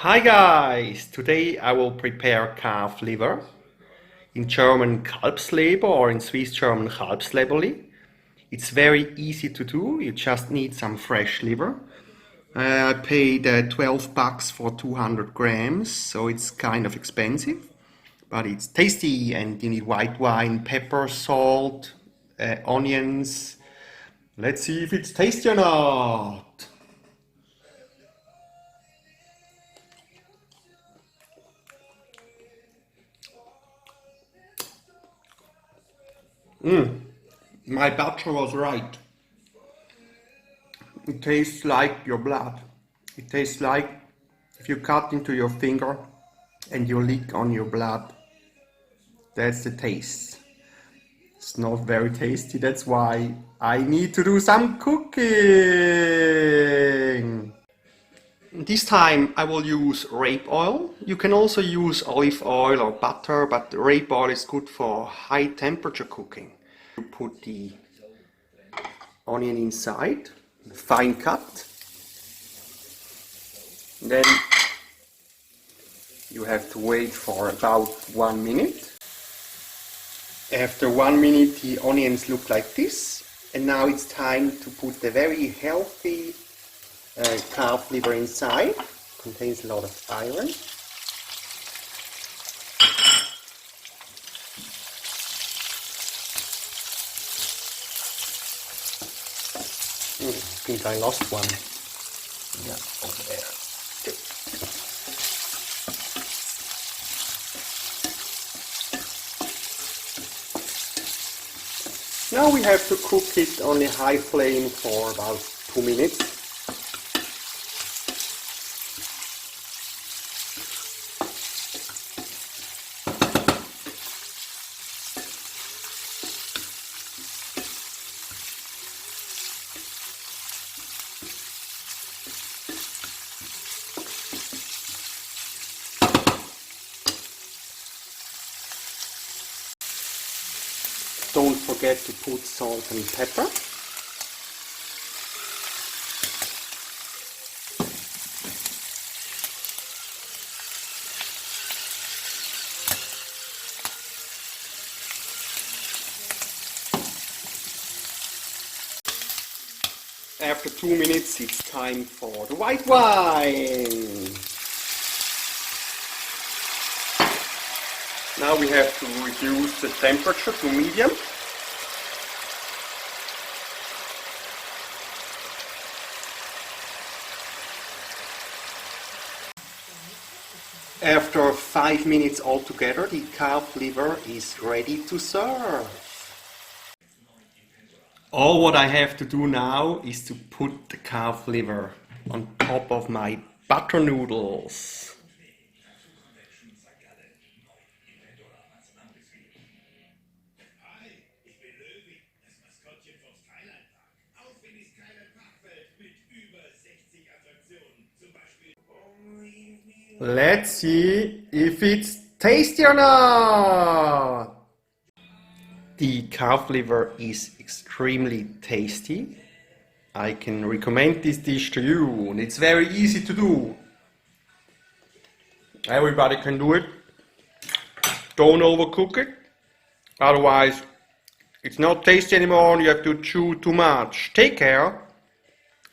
Hi guys! Today I will prepare calf liver, in German Kalbsleber or in Swiss German Kalbsleberli. It's very easy to do, you just need some fresh liver. I paid 12 bucks for 200 grams, so it's kind of expensive, but it's tasty and you need white wine, pepper, salt, onions. Let's see if it's tasty or not. My butcher was right. It tastes like your blood. It tastes like if you cut into your finger and you lick on your blood. That's the taste. It's not very tasty, that's why I need to do some cooking. This time I will use rape oil. You can also use olive oil or butter, but rape oil is good for high temperature cooking. You put the onion inside, fine cut. Then you have to wait for about 1 minute. After 1 minute the onions look like this, and now it's time to put the very healthy calf liver inside. Contains a lot of iron. I think I lost one. Yeah, over there. Now we have to cook it on a high flame for about 2 minutes. Don't forget to put salt and pepper. After 2 minutes it's time for the white wine. Now we have to reduce the temperature to medium. After 5 minutes altogether, the calf liver is ready to serve. All what I have to do now is to put the calf liver on top of my butter noodles. Let's see if it's tasty or not. The calf liver is extremely tasty. I can recommend this dish to you, and it's very easy to do. Everybody can do it. Don't overcook it, otherwise it's not tasty anymore and you have to chew too much. Take care.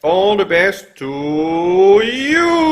All the best to you.